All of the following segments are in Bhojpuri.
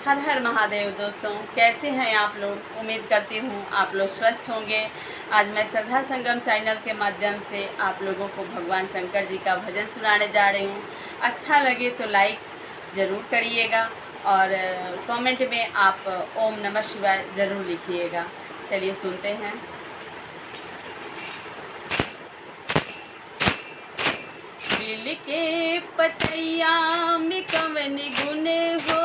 हर हर महादेव दोस्तों, कैसे हैं आप लोग। उम्मीद करती हूँ आप लोग स्वस्थ होंगे। आज मैं श्रद्धा संगम चैनल के माध्यम से आप लोगों को भगवान शंकर जी का भजन सुनाने जा रही हूँ। अच्छा लगे तो लाइक ज़रूर करिएगा और कमेंट में आप ओम नमः शिवाय ज़रूर लिखिएगा। चलिए सुनते हैं। बिल के पतैया में कवन गुण हो,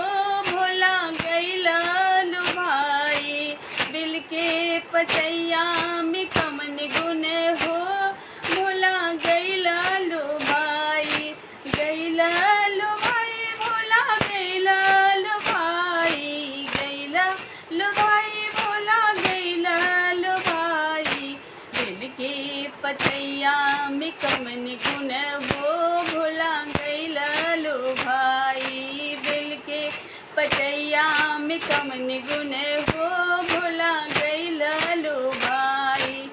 भोला गैला लुभाई। बिल के पतैया में कवन गुण हो, भोला गैला लुभाई। गैला लुभाई भोला गैला लुभाई। गैला लुभाई भोला गैला लुभाई। बिल के पतैया में कवन गुण हो, भोला गैला लुभाई। बिल के पतैया में कवन गुण हो, भोला गैला लुभाई।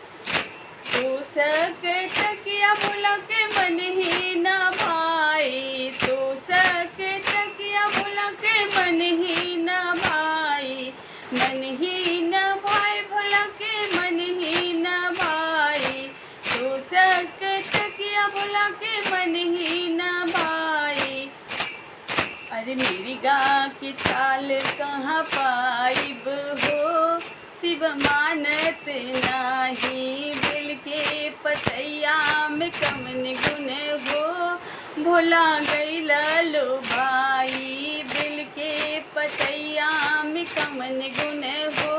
तो सकटकिया भोला के मन ही न भाई। तो सकटकिया भोला के मन ही न भाई। मन ही न भाई भोला के मन ही न भाई। तो सकटकिया भोला के मन ही न भाई। अरे मेरी गा की चाल कहाँ पाइब हो, शिव मानत नाही। बिल के पतैया में कवन गुण हो, भोला गैला लुभाई। बिल के पतैया में कवन गुण हो,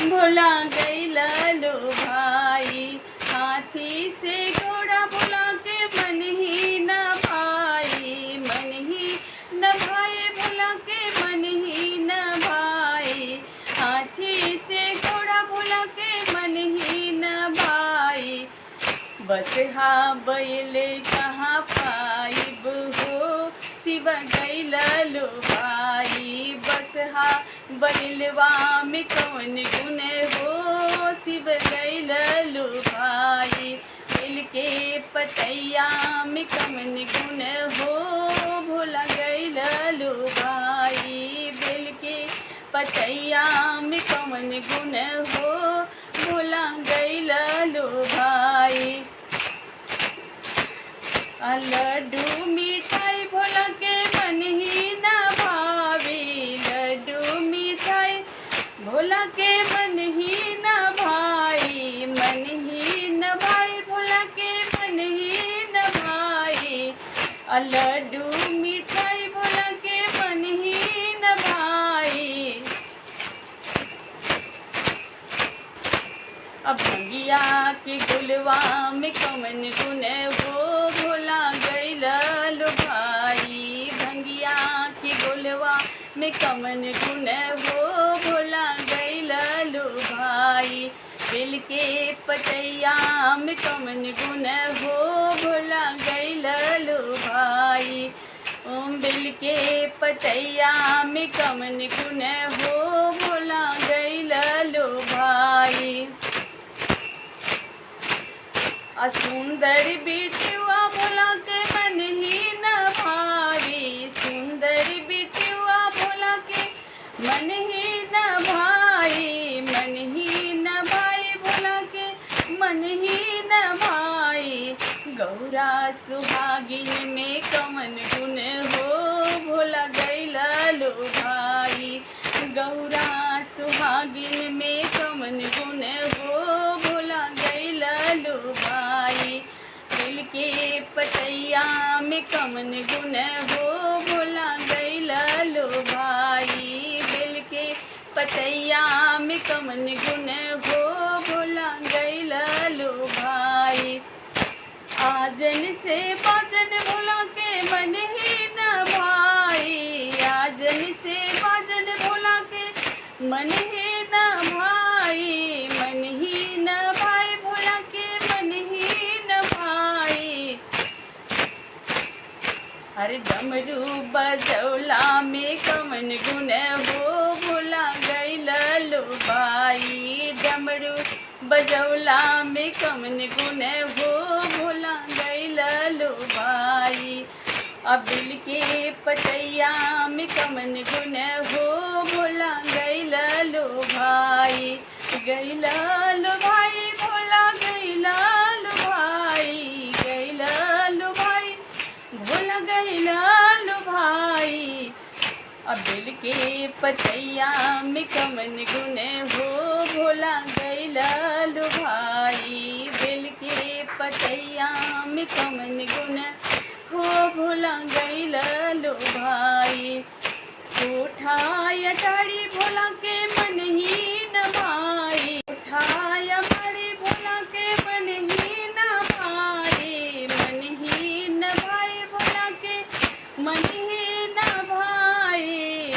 भोला गैला लुभाई। हाथी से घोड़ा भोला के मन ही न भाई। मन ही न भाई भोला के मन ही न भाई। हाथी से घोड़ा भोला के मन ही न भाई। बसहा बैल कहाँ पाइब हो, शिव गैला लुभाई। बसहा बैलवा में कवन गुण हो, शिव गैला लुभाई। बिल के पतैया में कवन गुण हो, भोला गैला लुभाई। बिल के पतैया में कवन गुण हो, भोला गैला लुभाई। लड्डू मिठाई भोला के मन ही न भावी। लड्डू मिठाई भोला के मन ही न भाई। मन ही न भाई भोला के मन ही न भाई। लड्डू मिठाई भोला के मन ही न भाई। अब भंगिया के गुलवा में कवन गुण हो, भोला गैला लुभाई। भंगिया के गुलवा में कवन गुण हो, भोला गैला लुभाई। बिल के पतैया में कवन गुण हो, भोला गैला लुभाई। बिल के पतैया में कवन गुण हो, भोला गैला लुभाई। सुंदर बिटिया भोला के मन ही न भावी। सुंदर बिटिया भोला के मन ही न भाई। मन ही न भाई भोला के मन ही न भाई। गौरा सुहागिन में कवन गुण हो, भोला गैला लुभाई। गौरा सुहागिन में कवन गुण हो, भोला गैला लुभाई। बिल के पतैया में कवन गुण हो, भोला गैला लुभाई। बिल के पतैया में कवन गुण हो, भोला गैला लुभाई। आजन से बाजन भोला के मन ही न भाई। आजन से बाजन भोला के मन ही न भाई। मन ही न भाई भोला के मन ही न भाई। अरे डमरू बजौला में कवन गुण हो, भोला गैला लुभाई। डमरू बजौला में कवन गुण हो, भोला गैला लुभाई। अबिल के पतैया में कमन गुन हो भोला गैला लो भाई, गैला लो भाई भोला गैला लो भाई, गैला लो भाई भोला गैला लो भाई। अबिल के पतैया में कमन गुन हो भोला गैला लो भाई, बेल के पतैया में कमन गुन हो भोला गैला लो भाई। उठाया टाड़ी भोला के मन ही न भाई, उठाया टाड़ी भोला के मन ही न भाई, मन ही न भाई भोला के मन ही न भाई।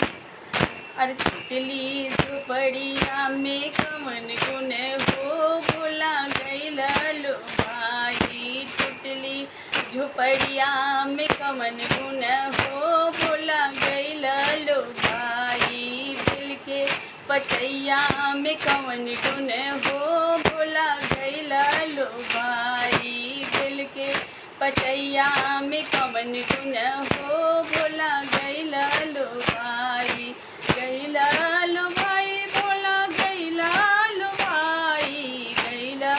अरे टूटली झोपड़िया में कमन गुन हो भोला गैला लो भाई, टूटली झोपड़िया में कमन गुन हो भोला गैला लो भाई, बेल के पतैया में कमन गुन हो भोला गैला लो भाई, बेल के पतैया में कमन गुन हो भोला गैला लो भाई, गैला लो भाई भोला गैला लो भाई, गैला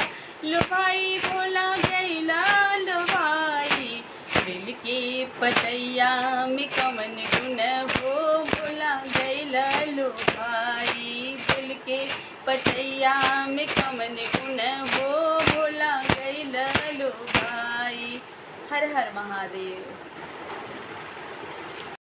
लो भाई भोला गैला लो भाई। बेल के पतैया में कमन गुन हो भोला गैला लो भाई, बेल के पतैया में कमन गुन हो भोला गैला लो भाई। हर हर महादेव।